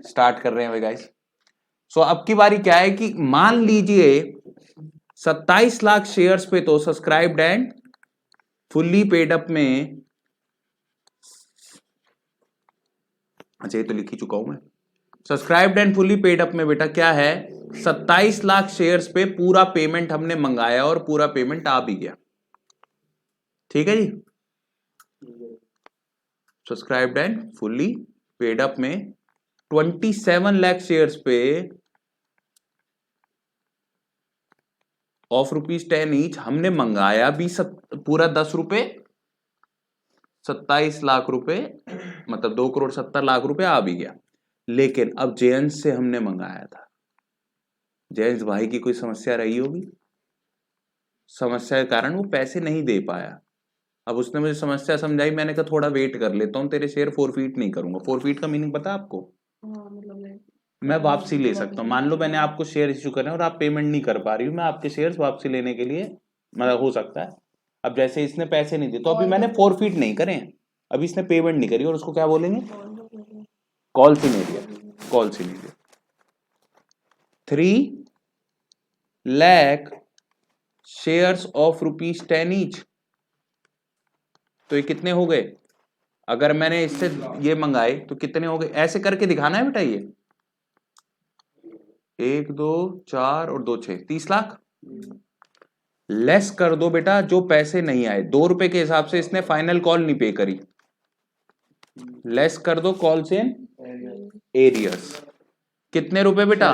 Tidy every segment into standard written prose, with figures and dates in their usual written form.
Start कर रहे हैं भाई गाइस। सो अब की बारी क्या है कि मान लीजिए 27 लाख शेयर्स पे तो subscribed and fully paid up में, अच्छा ये तो लिख ही चुका हूं मैं, subscribed and fully paid up में बेटा क्या है, 27 लाख शेयर्स पे पूरा पेमेंट हमने मंगाया और पूरा पेमेंट आ भी गया। ठीक है जी, subscribed and fully paid up में 27 लाख शेयर्स पे ऑफ ₹10 ईच हमने मंगाया भी पूरा 10 रुपए, 27 लाख रुपए मतलब 2,70,00,000 रुपए आ भी गया। लेकिन अब जेएंस से हमने मंगाया था, जेएंस भाई की कोई समस्या रही होगी, समस्या के कारण वो पैसे नहीं दे पाया। अब उसने मुझे समस्या समझाई, मैंने कहा थोड़ा वेट कर लेता हूँ, तेरे शेयर फोरफीट नहीं करूंगा। फोरफीट का मीनिंग पता है आपको? मैं वापसी ले सकता हूँ। मान लो मैंने आपको शेयर इश्यू करे और आप पेमेंट नहीं कर पा रही हो, मैं आपके शेयर्स वापसी लेने के लिए, मतलब हो सकता है। अब जैसे इसने पैसे नहीं दिए तो अभी मैंने फोरफीट नहीं करे, अभी इसने पेमेंट नहीं करी, और उसको क्या बोलेंगे? Call scenario. Call scenario 3 lakh shares of ₹10 each, तो ये कितने हो गए? अगर मैंने इससे ये मंगाए तो कितने हो गए? ऐसे करके दिखाना है बेटा, ये 1 2 4 और 2 6, 30 लाख। लेस कर दो बेटा जो पैसे नहीं आए, ₹2 के हिसाब से इसने फाइनल कॉल नहीं पे करी, लेस कर दो कॉल्स इन एरियर्स। कितने रुपए बेटा?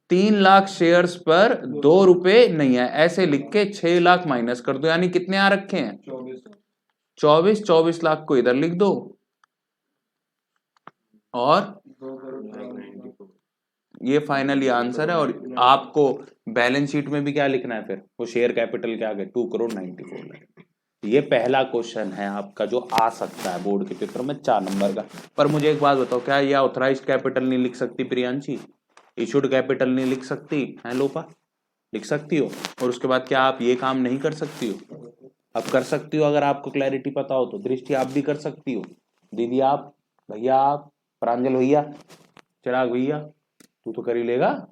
3 लाख शेयर्स पर ₹2 नहीं है, ऐसे लिख के 6 लाख माइनस कर दो, यानी कितने आ रखे हैं? 24 लाख को इधर लिख दो, और ये फाइनली आंसर है। और आपको बैलेंस शीट में भी क्या लिखना है फिर? वो शेयर कैपिटल के आगे 2,94 लाख। ये पहला क्वेश्चन है आपका जो आ सकता है बोर्ड के पेपर में 4 नंबर का। पर मुझे एक बात बताओ, क्या ये ऑथराइज्ड कैपिटल नहीं लिख सकती प्रियांशी? इशूड कैपिटल नहीं लिख सकती है लोपा? लिख सकती हो। और उसके बाद क्या आप ये काम नहीं कर सकती हो? अब कर सकती हो, अगर आपको क्लैरिटी पता हो तो। दृष्टि आप भी कर सकती हो, दीदी आप, भैया आप, प्रांजल भैया, चिराग भैया, तू तो कर ही लेगा।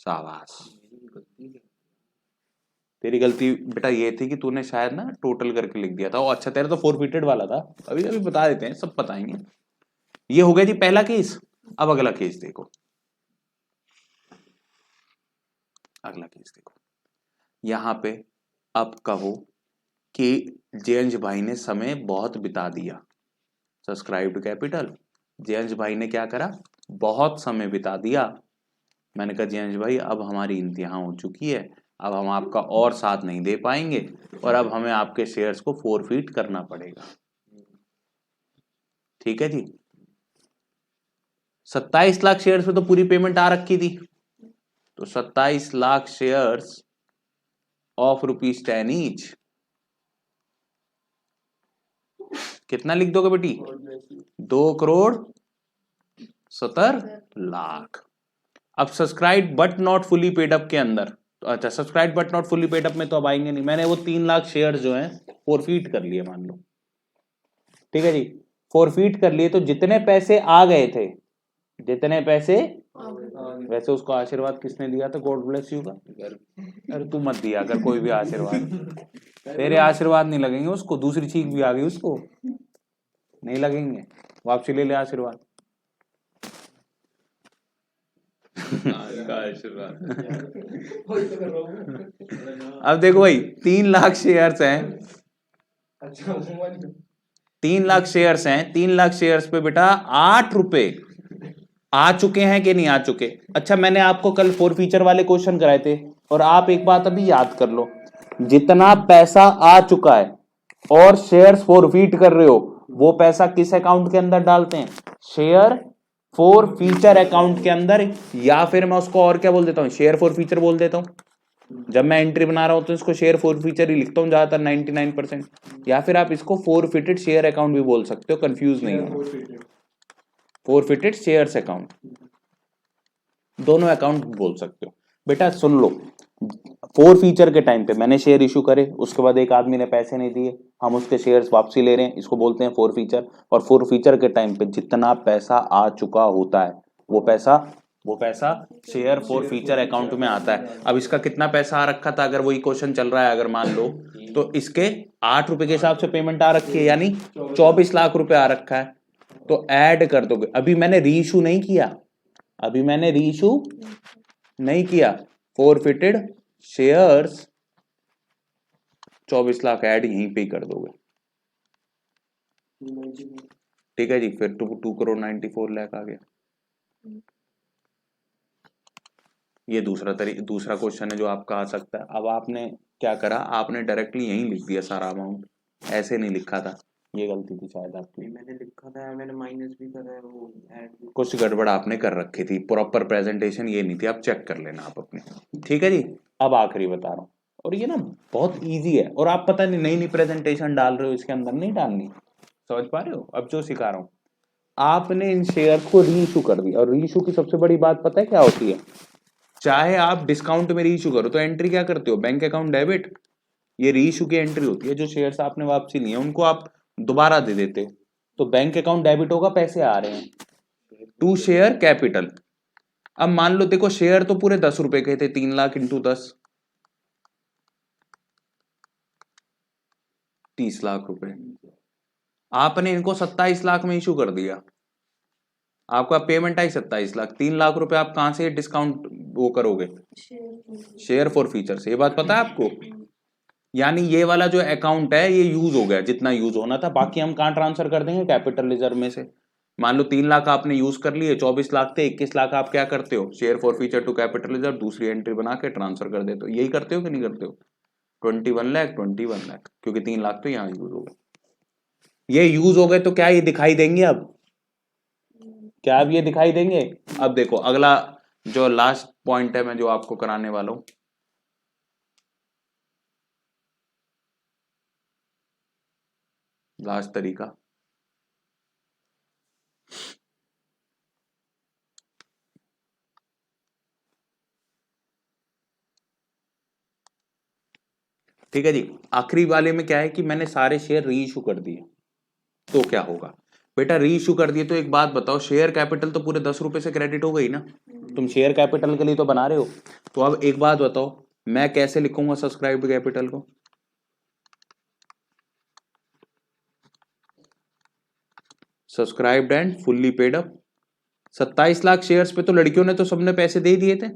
शाबाश। तेरी गलती बेटा ये थी कि तूने शायद ना टोटल करके लिख दिया था। वो अच्छा, तेरा तो फोरफिटेड वाला था। अभी अभी बता देते हैं, सब बताएंगे। ये हो गया जी पहला केस। अब अगला केस देखो, अगला केस देखो। यहां पे अब कहो कि जेएंज भाई ने समय बहुत बिता दिया, सब्सक्राइब्ड कैपिटल। जेएंज भाई ने क्या करा? बहुत समय बिता दिया। मैंने कहा जेएंज भाई अब हमारी इंतहा हो चुकी है, अब हम आपका और साथ नहीं दे पाएंगे, और अब हमें आपके शेयर्स को फोरफीट करना पड़ेगा। ठीक है जी। 27 लाख शेयर्स पे तो पूरी पेमेंट आ रखी थी, तो 27 लाख शेयर्स ऑफ ₹10 ईच, कितना लिख दोगे बेटी? 2,70,00,000। अब subscribe but not fully paid up के अंदर, तो अच्छा subscribe but not fully paid up में तो अब आएंगे नहीं। मैंने वो 3 लाख शेयर जो हैं फोरफीट कर लिए मान लो। ठीक है जी, फोरफीट कर लिए, तो जितने पैसे आ गए थे, जितने पैसे, वैसे उसको आशीर्वाद किसने दिया था गॉड ब्लेस यू का? अरे तू मत दिया अगर कोई भी आशीर्वाद, तेरे आशीर्वाद नहीं लगेंगे उसको। दूसरी चीज भी आ गई उसको, नहीं लगेंगे। वापसी ले ले आशीर्वाद। अब देखो भाई 3 लाख शेयर्स हैं, 3 लाख शेयर्स हैं, 3 लाख शेयर्स पे बेटा ₹8 आ चुके हैं कि नहीं आ चुके? अच्छा मैंने आपको कल फोरफीचर वाले क्वेश्चन कराए थे, और आप एक बात अभी याद कर लो, जितना पैसा आ चुका है और शेयर्स फोरफीट कर रहे हो, वो पैसा किस अकाउंट के अंदर डालते हैं? शेयर फॉर फीचर अकाउंट के अंदर, या फिर मैं उसको और क्या बोल देता हूं? शेयर फॉर फीचर बोल देता हूं। जब मैं एंट्री बना रहा हूं तो इसको शेयर फॉर फीचर ही लिखता हूं ज्यादातर, 99%। या फिर आप इसको फोरफिटेड शेयर अकाउंट भी बोल सकते हो, कंफ्यूज नहीं हो। फोरफिटेड शेयर्स अकाउंट, दोनों अकाउंट बोल सकते हो। बेटा सुन लो, फोर फीचर के टाइम पे मैंने शेयर इशू करे, उसके बाद एक आदमी ने पैसे नहीं दिए, हम उसके शेयर्स वापसी ले रहे हैं, इसको बोलते हैं फोर फीचर। और फोर फीचर के टाइम पे जितना पैसा आ चुका होता है वो पैसा शेयर फोर फीचर अकाउंट में आता है। अब इसका कितना पैसा आ रखा था, अगर वही क्वेश्चन चल रहा है अगर मान लो, तो इसके 8 रुपए के हिसाब से पेमेंट आ रखी है, यानी 24 लाख रुपए आ रखा है। तो ऐड कर दोगे, अभी मैंने री इशू नहीं किया, फोरफिटेड शेयर्स 24 लाख ऐड यहीं पे ही कर दोगे। ठीक है जी, फिर 2 करोड़ 94 लाख आ गया। ये दूसरा क्वेश्चन है जो आपका आ सकता है। अब आपने क्या करा, आपने डायरेक्टली यहीं लिख दिया सारा अमाउंट, ऐसे नहीं लिखा था, ये गलती थी शायद आपकी। मैंने लिखा था, मैंने माइनस भी करा है, वो ऐड भी कुछ गड़बड़ आपने कर रखी थी, प्रॉपर प्रेजेंटेशन ये नहीं थी, आप चेक कर लेना आप अपने। ठीक है जी, अब आखिरी बता रहा हूँ, और ये ना बहुत इजी है, और आप पता नहीं नई प्रेजेंटेशन डाल रहे हो, इसके अंदर नहीं डालनी, समझ पा रहे हो अब जो सिखा रहा हूँ। आपने इन शेयर को री इशू कर दिया, और री इशू की सबसे बड़ी बात पता है क्या होती है, चाहे आप डिस्काउंट में री इशू करो तो एंट्री क्या करते हो, बैंक अकाउंट डेबिट, ये री इशू की एंट्री होती है, जो शेयर्स आपने वापसी लिए उनको आप दोबारा दे देते हो, तो बैंक अकाउंट डेबिट होगा, पैसे आ रहे हैं टू शेयर कैपिटल। अब मान लो देखो शेयर तो पूरे 10 रुपए के थे, 3 लाख इंटू 10 30 लाख रुपए, आपने इनको 27 लाख में इशू कर दिया, आपका पेमेंट आई 27 लाख, 3 लाख रुपए आप कहां से डिस्काउंट वो करोगे, शेयर फॉर फीचर से, ये बात पता है आपको। यानी ये वाला जो अकाउंट है ये यूज हो गया जितना यूज होना था, बाकी हम कहां ट्रांसफर कर देंगे, कैपिटल रिजर्व में से। मान लो 3 लाख आपने यूज कर लिए, 24 लाख थे, 21 लाख आप क्या करते हो, share forfeiture to capital reserve, दूसरी एंट्री बना के ट्रांसफर कर देते हो, यही करते हो कि नहीं करते हो। 21 लाख, क्योंकि 3 लाख तो यहाँ यूज हो गए, ये यूज हो गए, तो क्या ये दिखाई देंगे अब, क्या अब ये दिखाई देंगे। अब देखो अगला जो लास्ट पॉइंट है मैं जो आपको कराने वाला हूं, लास्ट तरीका, ठीक है जी। आखिरी वाले में क्या है कि मैंने सारे शेयर री इशू कर दिए, तो क्या होगा बेटा, री इशू कर दिए तो एक बात बताओ, शेयर कैपिटल तो पूरे 10 रुपए से क्रेडिट हो गई ना, तुम शेयर कैपिटल के लिए तो बना रहे हो। तो अब एक बात बताओ, मैं कैसे लिखूंगा सब्सक्राइब्ड कैपिटल को, subscribed and fully paid up. 27 lakh shares पे तो लड़कियों ने तो सबने पैसे दे दिए थे,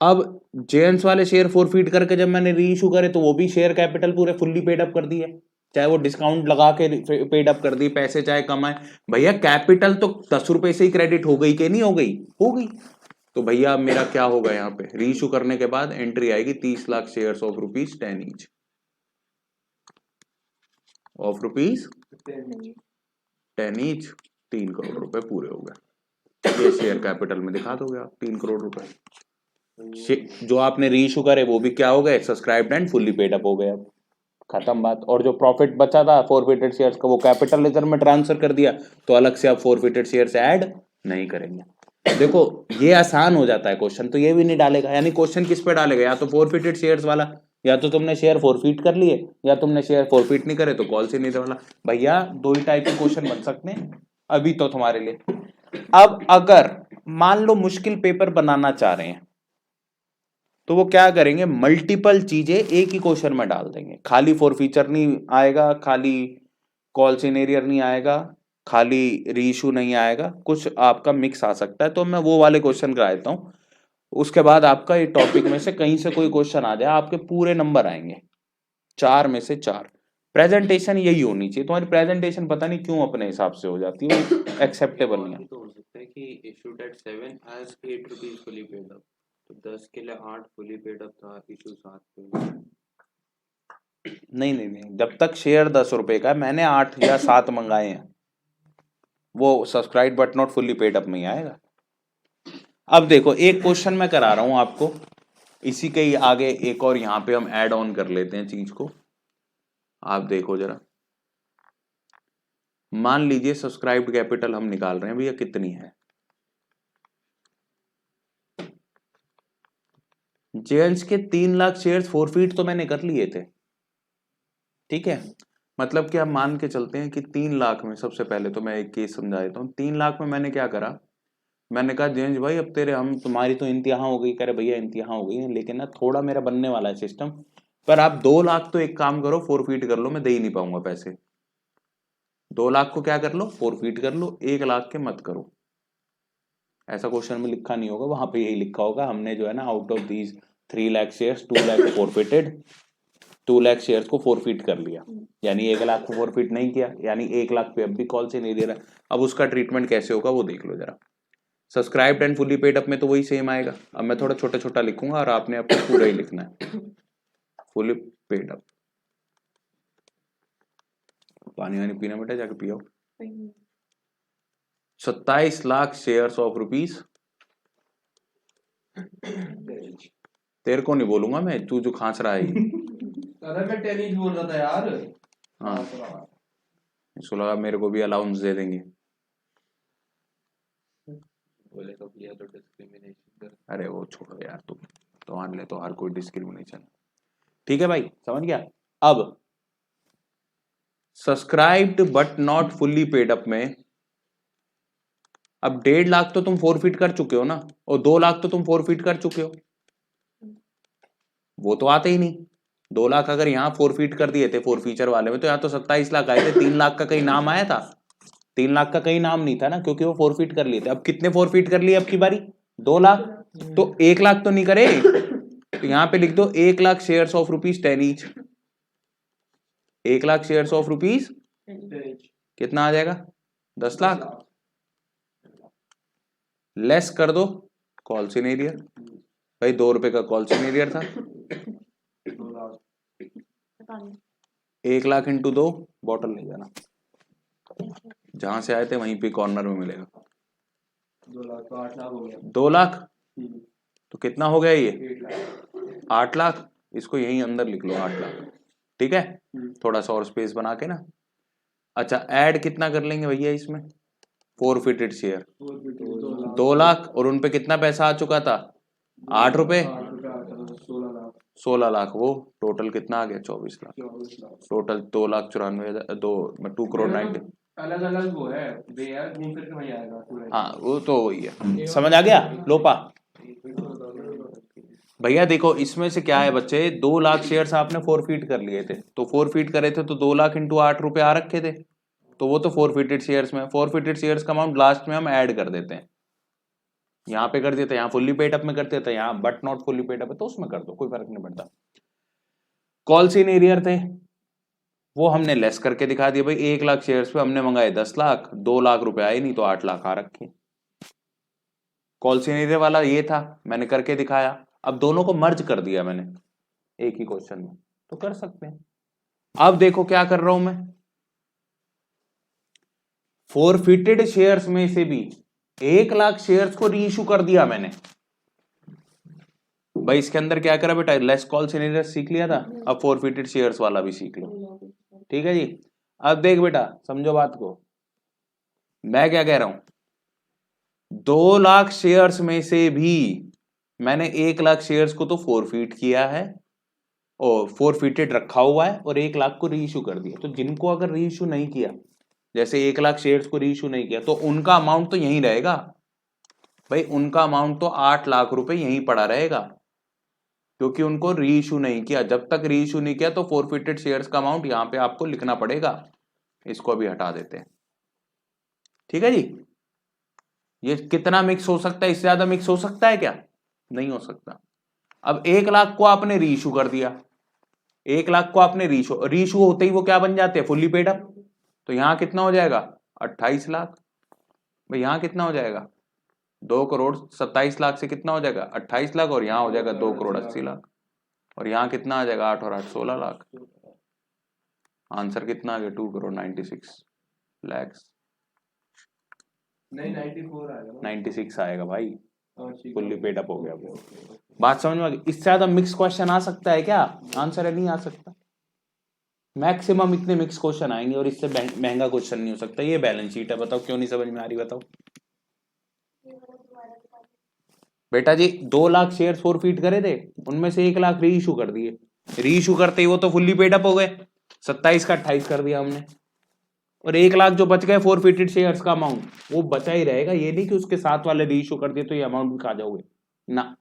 अब जेएंस वाले शेयर फोरफीट करके जब मैंने री इशू करे तो वो भी शेयर कैपिटल पूरे फुल्ली पेड अप कर दिए, चाहे वो डिस्काउंट लगा के पेड अप कर दी, पैसे चाहे कम आए, भैया कैपिटल तो 10 रुपए से ही क्रेडिट हो गई कि नहीं हो गई, हो गई। तो भैया अब मेरा क्या होगा, यहाँ पे री इशू करने के बाद एंट्री आएगी 30 lakh shares of rupees 10 each, of rupees 10 each, 3 crore रुपए पूरे हो गए, ये शेयर कैपिटल में दिखा दोगे आप 3 करोड़ रुपए, जो आपने री इशू करे वो भी क्या हो गए, subscribed and fully paid up हो गए, अब खत्म बात। और जो प्रॉफिट बचा था फोरफिटेड शेयर्स का वो कैपिटल रिजर्व में ट्रांसफर कर दिया, तो अलग से आप फोरफिटेड शेयर्स ऐड नहीं करेंगे। देखो ये आसान हो जाता है क्वेश्चन, तो ये भी नहीं डालेगा, यानी क्वेश्चन किस पे डालेगा, या तो फोरफिटेड शेयर्स वाला, या तो तुमने शेयर फोरफिट कर लिए, या तुमने शेयर फोरफिट नहीं करे तो कॉल से नहीं वाला। भैया दो ही टाइप के क्वेश्चन बन सकते हैं अभी तो तुम्हारे लिए। अब अगर मान लो मुश्किल पेपर बनाना चाह रहे हैं तो वो क्या करेंगे, मल्टीपल चीजें एक ही क्वेश्चन में डाल देंगे, खाली फोर फीचर नहीं आएगा, खाली कॉल सिनेरियर नहीं आएगा, खाली रीइशू नहीं आएगा, कुछ आपका मिक्स आ सकता है, तो मैं वो वाले क्वेश्चन करा देता हूँ। उसके बाद आपका ये टॉपिक में से कहीं से कोई क्वेश्चन आ जाए, आपके पूरे नंबर आएंगे 4 में से 4। प्रेजेंटेशन यही होनी चाहिए, तुम्हारी प्रेजेंटेशन पता नहीं क्यों अपने हिसाब से हो जाती है, एक्सेप्टेबल नहीं है। तो हो सकता है कि issued at 7 as 8 rupees fully paid up, तो 10 के लिए 8 फुली पेड अप था, इशू 7 पे। नहीं, जब तक शेयर 10 रुपए का है, मैंने 8 या 7 मंगाए हैं, वो subscribe but not fully paid up में ही आएगा। अब देखो एक क्वेश्चन मैं करा रहा हूं आपको, इसी के ही आगे एक और यहां पे हम ऐड ऑन कर लेते हैं चीज को, आप देखो जरा, मान लीजिए सब्सक्राइब्ड कैपिटल हम निकाल रहे हैं भैया कितनी है। जेएंस के 3 लाख शेयर्स फोरफीट तो मैंने कर लिए थे, ठीक है। मतलब कि आप मान के चलते हैं कि 3 लाख में, सबसे पहले तो मैं एक केस समझा देता हूँ। 3 लाख में मैंने क्या करा, मैंने कहा जेंज भाई अब तेरे हम तुम्हारी तो इंतहा हो गई। करे भैया इंतहा हो गई है, लेकिन ना थोड़ा मेरा बनने वाला है सिस्टम, पर आप 2 लाख तो एक काम करो फोरफीट कर लो, मैं दे ही नहीं पाऊंगा पैसे। 2 लाख को क्या कर लो, फोरफीट कर लो, 1 लाख के मत करो। ऐसा क्वेश्चन में लिखा नहीं होगा, वहां पे यही लिखा होगा हमने जो है ना out of these 3 lakh shares 2 lakh forfeited, 2 lakh shares को फोरफिट कर लिया, यानी 1 लाख को फोरफिट नहीं किया, यानी 1 लाख पे अब भी कॉल से नहीं दे रहा। अब उसका ट्रीटमेंट कैसे होगा वो देख लो जरा। Subscribed and fully paid up में तो वही सेम आएगा। अब मैं थोड़ा छोटा छोटा लिखूंगा और आपने आपको पूरा ही लिखना है। फुली पेड अप, पानी वानी पीना बेटा, जाके पियो। 27 लाख शेयर्स ऑफ रुपीज, तेरे को नहीं बोलूंगा मैं, तू जो खांस रहा है। अरे मैं टेनिस बोल रहा था यार। हाँ, इसको लगा मेरे को भी अलाउंस दे देंगे। बोले तो भैया तो डिस्क्रिमिनेशन कर। अरे वो छोड़ो यार, तुम तो मान ले तो हर कोई डिस्क्रिमिनेशन, ठीक है भाई, समझ गया। अब subscribed but not fully paid up में, अब 1.5 लाख तो तुम फोरफिट कर चुके हो ना, और 2 लाख तो तुम फोरफिट कर चुके हो, वो तो आते ही नहीं। 2 लाख अगर यहाँ फोरफिट कर दिए थे फोरफीचर वाले में, तो यहाँ तो 27 लाख आए थे। 3 लाख का कहीं नाम आया था? 3 लाख का कहीं नाम नहीं था ना, क्योंकि वो फोरफिट कर लिए थे। अब कितने फोरफिट कर लिए अब की बारी? 2 लाख। तो 1 लाख तो नहीं करे, तो यहाँ पे लिख दो 1 lakh shares of rupees 10 each. 1 lakh shares of rupees कितना आ जाएगा? 10 लाख। लेस कर दो कॉल सिनेरियर, भाई 2 रुपए का कॉल सिनेरियर था। 1 लाख इंटू 2, बॉटल नहीं जाना, जहां से आए थे वहीं पे कॉर्नर में मिलेगा। 2 लाख तो 8 लाख हो गया। 2 लाख तो कितना हो गया ये? 8 लाख। इसको यहीं अंदर लिख लो 8 लाख, ठीक है। थोड़ा सा और स्पेस बना के ना। अच्छा, ऐड कितना कर लेंगे भैया इसमें? फोरफिटेड शेयर 2 लाख, और उन पे कितना पैसा आ चुका था? 8 रुपए, 16 लाख। वो टोटल कितना आ गया? 24 लाख। टोटल 2,94,000, 2 करोड़ 90। अलग अलग वो है वे यार, घूम फिर के वहीं आएगा पूरा। हाँ वो तो वही है, समझ आ गया लोपा। भैया देखो इसमें से क्या है बच्चे, 2 लाख शेयर्स आपने फोरफीट कर लिए थे, तो फोरफीट करे थे तो 2 लाख इंटू 8 रुपए आ रखे थे, तो वो तो फोरफिटेड शेयर्स में। फोरफिटेड शेयर्स का अमाउंट लास्ट में हम ऐड कर देते हैं, यहाँ पे कर देते हैं, यहाँ फुल्ली पेड अप में करते थे, यहाँ but not fully paid up है तो उसमें कर दो, कोई फर्क नहीं पड़ता। कॉल सिनेरियर थे वो हमने लेस करके दिखा दिया भाई। 1 लाख शेयर्स पे हमने मंगाए 10 लाख, 2 लाख रुपए आए नहीं तो 8 लाख आ रखे। कॉल सिनेरियर वाला ये था, मैंने करके दिखाया। अब दोनों को मर्ज कर दिया मैंने एक ही क्वेश्चन में, तो कर सकते हैं। अब देखो क्या कर रहा हूं मैं, फोरफिटेड शेयर्स में से भी 1 लाख शेयर्स को रीइश्यू कर दिया मैंने। भाई इसके अंदर क्या करा बेटा, लेस कॉल सिनेरियर सीख लिया था, अब फोरफिटेड शेयर्स वाला भी सीख लो, ठीक है जी। अब देख बेटा समझो बात को, मैं क्या कह रहा हूं, 2 लाख शेयर्स में से भी मैंने 1 लाख शेयर्स को तो फोरफिट किया है और फोरफिटेड रखा हुआ है, और 1 लाख को रीइश्यू कर दिया। तो जिनको अगर रीइश्यू नहीं किया, जैसे 1 लाख शेयर्स को रीइश्यू नहीं किया, तो उनका अमाउंट तो यहीं रहेगा भाई, उनका अमाउंट तो 8 लाख रुपए यहीं पड़ा रहेगा, क्योंकि उनको रीइश्यू नहीं किया। जब तक रीइश्यू नहीं किया तो फोरफिटेड शेयर्स का अमाउंट यहां पे आपको लिखना पड़ेगा। इसको अभी हटा देते हैं, ठीक है जी। ये कितना मिक्स हो सकता है, इससे ज्यादा मिक्स हो सकता है क्या? नहीं हो सकता। अब 1 लाख को आपने रीइश्यू कर दिया, 1 लाख को आपने रीइश्यू होते ही वो क्या बन जाते हैं, फुल्ली पेड अप। तो यहां कितना हो जाएगा, 28 लाख। भाई यहां कितना हो जाएगा, 2 करोड़ 27 लाख से कितना हो जाएगा, 28 लाख, और यहां हो जाएगा 2 करोड़ 80 लाख, और यहां कितना आ जाएगा, 8 और 8 16 लाख। आंसर कितना आ गया, 2 करोड़ 96 लाख। नहीं 94 आएगा, 96 आएगा भाई, फुल्ली पेड अप हो गया वो। ओके। बात समझ में आ गई? इससे ज्यादा मिक्स क्वेश्चन आ सकता है क्या? आंसर है नहीं आ सकता। मैक्सिमम इतने मिक्स क्वेश्चन आएंगे और इससे महंगा क्वेश्चन नहीं हो सकता। ये बैलेंस शीट है, बताओ क्यों नहीं समझ में आ रही, बताओ बेटा जी। 2 लाख शेयर फॉरफिट करे थे, उनमें से 1 लाख री इशू कर दिए। री इशू करते ही वो तो फुल्ली पेड अप हो गए, 27 का 28 कर दिया हमने, और 1 लाख जो बच गए फॉरफिटेड शेयर्स का अमाउंट, वो बचा ही रहेगा। ये नहीं कि उसके साथ वाले री इशू कर दिए तो ये अमाउंट भी खा जाओगे ना,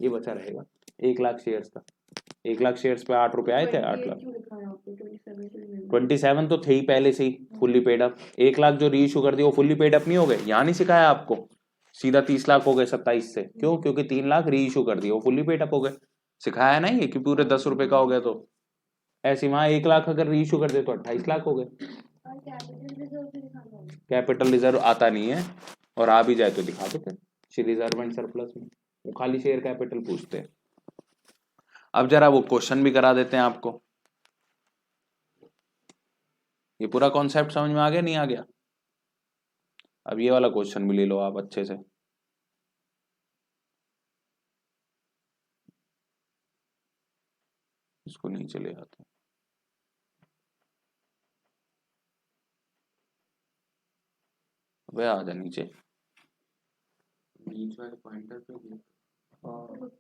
ये बचा रहेगा 1 लाख शेयर्स का। 1 लाख शेयर्स पे 8 रुपए आए थे, 8 लाख 27 तो थे ही पहले से ही फुल्ली पेड अप। 1 लाख जो री इशू कर दिया वो फुल्ली पेड अप नहीं हो गए, यहाँ नहीं सिखाया आपको, सीधा 30 लाख हो गए 27 से। क्यों? क्योंकि 3 लाख री इशू कर दिया, वो फुल्ली पेड अप हो गए। सिखाया नहीं है कि पूरे 10 रुपए का हो गया, तो ऐसे वहां 1 लाख अगर री इशू कर दे तो 28 लाख हो गए। कैपिटल रिजर्व आता नहीं है, और आ भी जाए तो दिखा दो फिर रिजर्व एंड सरप्लस में, वो खाली शेयर कैपिटल पूछते हैं। अब जरा वो क्वेश्चन भी करा देते हैं आपको। ये पूरा कॉन्सेप्ट समझ में आ गया, नहीं आ गया? अब ये वाला क्वेश्चन भी ले लो आप अच्छे से। इसको नीचे ले आते हैं। वे आ जा नीचे। बीच वाले पॉइंटर पे click हाँ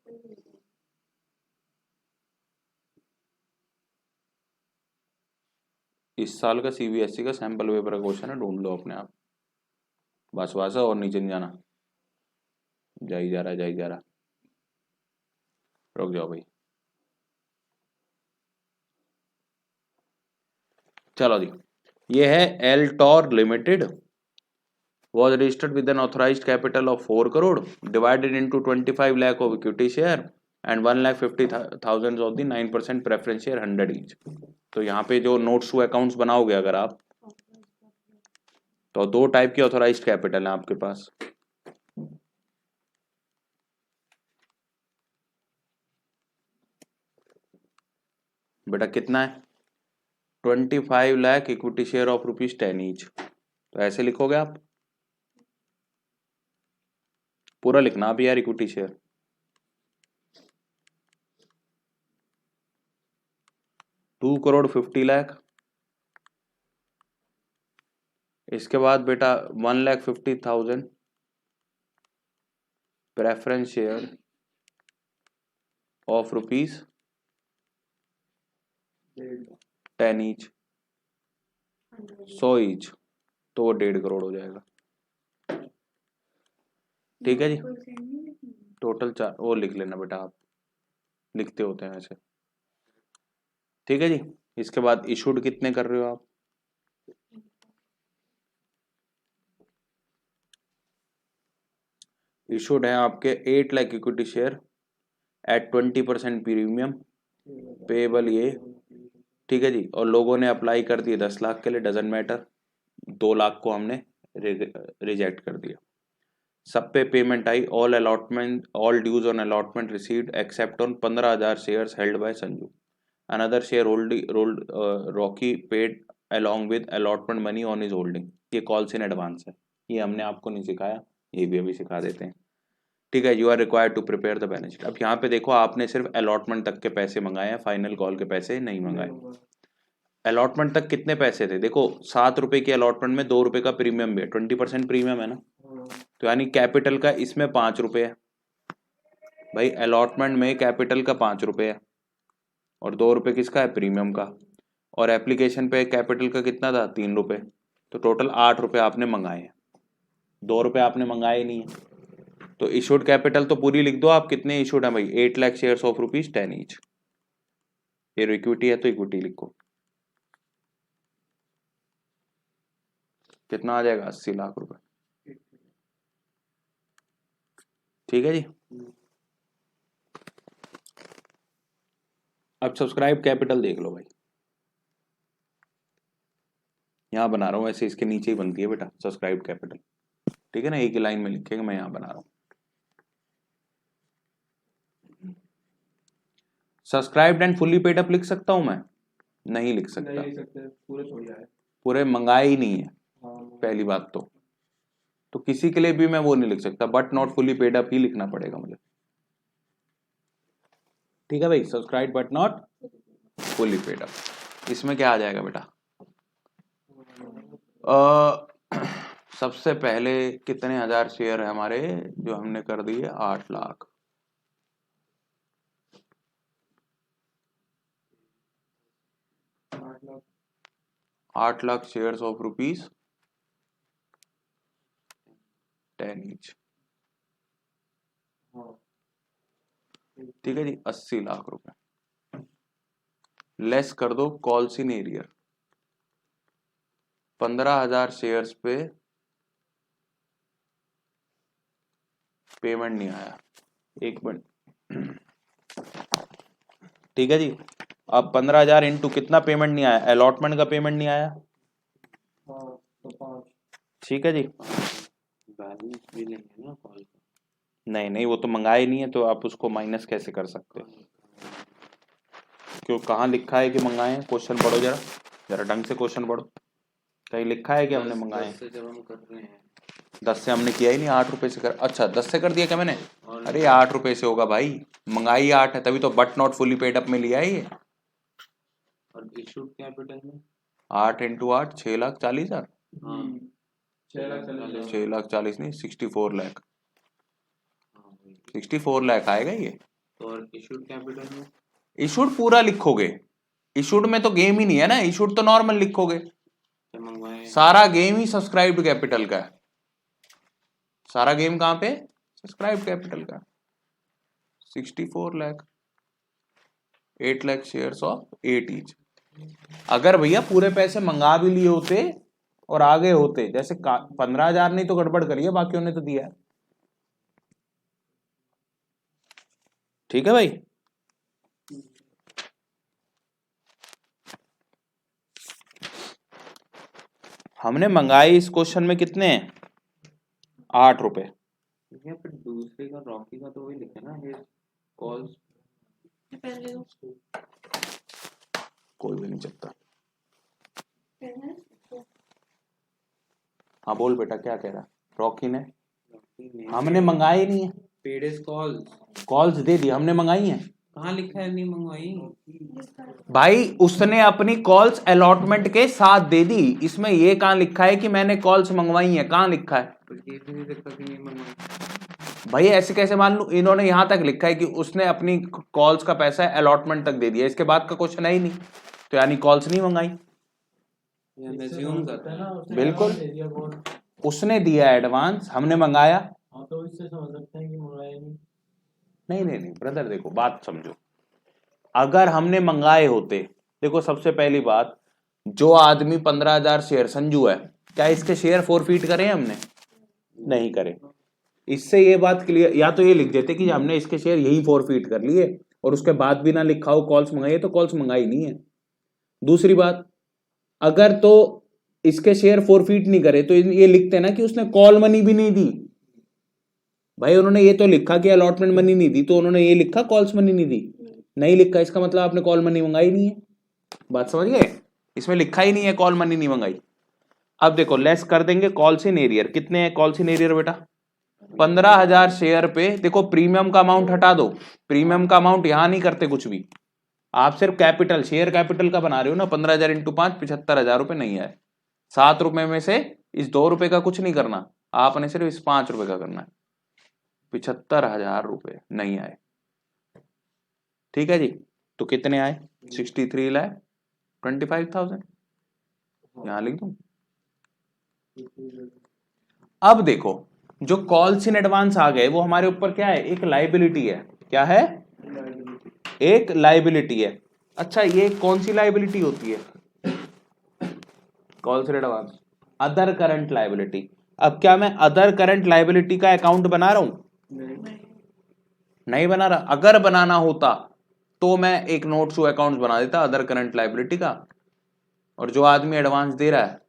इस साल का सीबीएसई का सैंपल पेपर का क्वेश्चन है, ढूंढ लो अपने आप। बस बस और नीचे नहीं जाना, जाई जा रहा, जाई जा रहा। रुक जाओ भाई, चलो जी। ये है एल्टॉर limited, was registered with an authorized capital of 4 crore divided into 25 lakh of equity share and 1,50,000 of the 9% preference share 100 each। तो यहाँ पे जो नोट्स टू अकाउंट्स बनाओगे अगर आप, तो 2 टाइप की ऑथोराइज्ड कैपिटल है आपके पास। बेटा कितना है? 25 lakh equity share of ₹10 each. तो ऐसे लिखोगे आप, पूरा लिखना आप यार, इक्विटी शेयर 2,50,00,000। इसके बाद बेटा 1,50,000 preference share of ₹10 each, 100 each, तो वो 1.5 करोड़ हो जाएगा। ठीक है जी, टोटल 4, वो लिख लेना बेटा, आप लिखते होते हैं ऐसे। ठीक है जी। इसके बाद इशूड कितने कर रहे हो आप? इशूड है आपके 8 lakh equity share eight 20% premium payable ये। ठीक है जी। और लोगों ने अप्लाई कर दिए 10 लाख के लिए, डजेंट मैटर, 2 लाख को हमने रिजेक्ट कर दिया। सब पे पेमेंट आई, all allotment, all dues on allotment received except on 15,000 shares held by Sanju. Another share hold Rocky paid along with allotment money on his holding। ये कॉल्स इन एडवांस है, ये हमने आपको नहीं सिखाया, ये भी अभी सिखा देते हैं। ठीक है। You are required to prepare the balance sheet. अब यहाँ पे देखो, आपने सिर्फ अलॉटमेंट तक के पैसे मंगाए हैं, फाइनल कॉल के पैसे नहीं मंगाए। अलॉटमेंट तक कितने पैसे थे? देखो 7 रुपए की अलॉटमेंट में 2 रुपए का प्रीमियम भी है, 20% प्रीमियम है ना, तो यानी कैपिटल का इसमें 5 रुपए है भाई, अलॉटमेंट में कैपिटल का 5 रुपए है, और 2 रुपए किसका है? प्रीमियम का। और एप्लीकेशन पे कैपिटल का कितना था? 3 रुपए। तो टोटल 8 रुपए आपने मंगाए हैं, 2 रुपए आपने मंगाए नहीं है। तो इशूड कैपिटल तो पूरी लिख दो आप, कितने इशूड है भाई? 8 लाख शेयर्स ऑफ ₹10 ईच। ये इक्विटी है तो इक्विटी लिखो, कितना आ जाएगा? 80 लाख रुपए। ठीक है जी। अब सब्सक्राइब कैपिटल देख लो भाई, यहाँ बना रहा हूँ, ऐसे इसके नीचे ही बनती है बेटा सब्सक्राइब कैपिटल। ठीक है ना, एक ही लाइन में लिखेंगे, मैं यहाँ बना रहा हूँ। Subscribed and fully paid up लिख सकता हूँ मैं? नहीं लिख सकता, नहीं लिख सकते, पूरे छोड़ जाए, पूरे मंगाए ही नहीं है हाँ पहली बात तो किसी के लिए भी मैं वो नहीं लिख सकता, but not fully paid up ही लिखना पड़ेगा मुझे। ठीक है भाई, subscribe but not fully paid up. इसमें क्या आ जाएगा बेटा? सबसे पहले कितने हजार शेयर है हमारे जो हमने कर दिए? 8 lakh. 8 lakh shares of rupees 10 each. ठीक है जी, 80 लाख रुपए। लेस कर दो कॉल्स इन एरियर। 15,000 शेयर्स पे पेमेंट नहीं आया। एक मिनट। ठीक है जी, अब 15,000 इंटू कितना पेमेंट नहीं आया? अलॉटमेंट का पेमेंट नहीं आया। तो 5। ठीक है जी, बैलेंस भी लेंगे ना कॉल का। नहीं नहीं, वो तो मंगाए नहीं है, तो आप उसको माइनस कैसे कर सकते हो? क्यों, कहाँ लिखा है कि मंगाए हैं? क्वेश्चन पढ़ो जरा, जरा ढंग से क्वेश्चन पढ़ो। कहीं लिखा है कि हमने मंगाए हैं? 10 से जब हम कर रहे हैं 10 से हमने किया ही नहीं, 8 रुपए से कर। अच्छा, 10 से कर दिया क्या मैंने? और अरे 8 रुपए से होगा भाई, मंगाई 8 है, तभी तो but not fully paid up में लिया है ये। और इशूड कैपिटल में 8 इंटू 8 6,40,000। हाँ 6,40,000। 6,40,000 नहीं, 64 लाख। हाँ वही। 64 लाख आएगा ये। तो और इशूड कैपिटल में इशूड पूरा लिखोगे, इशूड में तो गेम ही नहीं है ना, इशूड तो नॉर्मल लिखोगे। क्या मंगवाए? सारा गेम ही सब्सक्राइब्ड कैपिटल का है। सारा गेम कहाँ पे? सब्सक्राइब्ड कैपिटल का। 64 lakh, 8 lakh shares of 8 each. अगर भैया पूरे पैसे मंगा भी लिए होते और आगे होते, जैसे 15,000 नहीं तो गड़बड़ करिए, बाकियों ने तो दिया है। ठीक है भाई। हमने मंगाई इस क्वेश्चन में कितने हैं? 8 रुपए। या फिर दूसरे का रॉकी का तो वही लिखा है ना, हिज कॉल्स। कोई भी नहीं चलता। हाँ बोल बेटा, क्या कह रहा? रॉकी ने, हमने मंगाए नहीं है। पेड हिज कॉल्स कॉल्स दे दी, हमने मंगाई हैं। कहाँ लिखा है? नहीं मंगवाई भाई उसने अपनी कॉल्स अलॉटमेंट के साथ दे दी, इसमें ये कहाँ लिखा है कि मैंने कॉल्स मंगवाई हैं? कहाँ लिखा है? तो ये भी नहीं लिखा कि नहीं मंगवाई। भाई ऐसे कैसे मान लूं? इन्होंने यहां तक लिखा है कि उसने अपनी कॉल्स का पैसा अलॉटमेंट तक दे दिया, इसके बाद का क्वेश्चन है ही नहीं, तो यानी कॉल्स नहीं मंगाई। ये हम assume कर रहे हैं। बिल्कुल, उसने दिया एडवांस, हमने मंगाया। हाँ तो इससे समझ सकते हैं कि मंगाया नहीं। नहीं नहीं नहीं ब्रदर, देखो बात समझो। अगर हमने मंगाए होते, देखो सबसे पहली बात, जो आदमी 15,000 शेयर, संजू है, क्या इसके शेयर फोरफीट करे हमने? नहीं करे। इससे ये बात क्लियर, या तो ये लिख देते कि हमने इसके शेयर यही फोरफीट कर लिए, और उसके बाद भी ना लिखा हो कॉल्स मंगाई, तो कॉल्स मंगाई नहीं है। दूसरी बात, अगर तो इसके शेयर फोरफीट नहीं करे तो ये लिखते ना कि उसने कॉल मनी भी नहीं दी। भाई उन्होंने ये तो लिखा कि अलॉटमेंट मनी नहीं दी, तो उन्होंने ये लिखा कॉल्स मनी नहीं दी? नहीं लिखा, इसका मतलब आपने कॉल मनी मंगाई नहीं है। बात समझ गए? इसमें लिखा ही नहीं है कॉल मनी नहीं मंगाई। अब देखो लेस कर देंगे कॉल्स इन एरियर। कितने हैं कॉल्स इन एरियर बेटा? 15,000 शेयर पे। देखो प्रीमियम का अमाउंट हटा दो, प्रीमियम का अमाउंट यहां नहीं करते कुछ भी, आप सिर्फ कैपिटल, शेयर कैपिटल का बना रहे हो ना। 15,000 इंटू 5 75,000 रुपए नहीं आए। 7 रुपए में से इस 2 रुपए का कुछ नहीं करना, आपने सिर्फ इस 5 रुपए का करना है। 75,000 रुपए नहीं आए। ठीक है जी, तो कितने आए? 63,25,000। यहां लिख दूं। अब देखो, जो कॉल्स इन एडवांस आ गए वो हमारे ऊपर क्या है? एक लाइबिलिटी है। क्या है? एक लाइबिलिटी है। अच्छा, ये कौन सी लाइबिलिटी होती है? Calls in advance, other current liability. अब क्या मैं अदर करंट लाइबिलिटी का अकाउंट बना रहा हूं? नहीं बना रहा। अगर बनाना होता तो मैं एक नोट टू अकाउंट बना देता अदर करंट लाइबिलिटी का, और जो आदमी एडवांस दे रहा है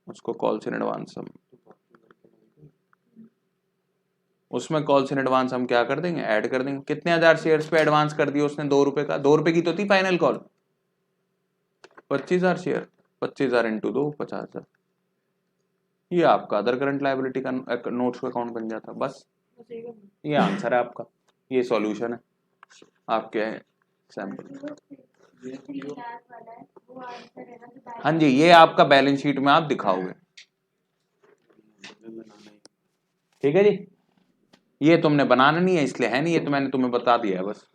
उसको कॉल्स इन एडवांस हम, उसमें कॉल्स इन एडवांस हम क्या कर देंगे? ऐड कर देंगे। कितने हजार शेयर्स पे एडवांस कर दिया उसने? 2 रुपए का। 2 रुपए की तो थी फाइनल कॉल। 25,000 share, 25,000 into 2 50,000। ये आपका अदर करंट लाइबिलिटी का नोट्स का अकाउंट बन जाता। बस ये आंसर है आपका, ये सॉल्यूशन है आपके सैंपल। हाँ जी, ये आपका बैलेंस शीट में आप दिखाओगे, ठीक है जी। ये तुमने बनाना नहीं है इसलिए है नहीं, ये तो मैंने तुम्हें बता दिया है बस।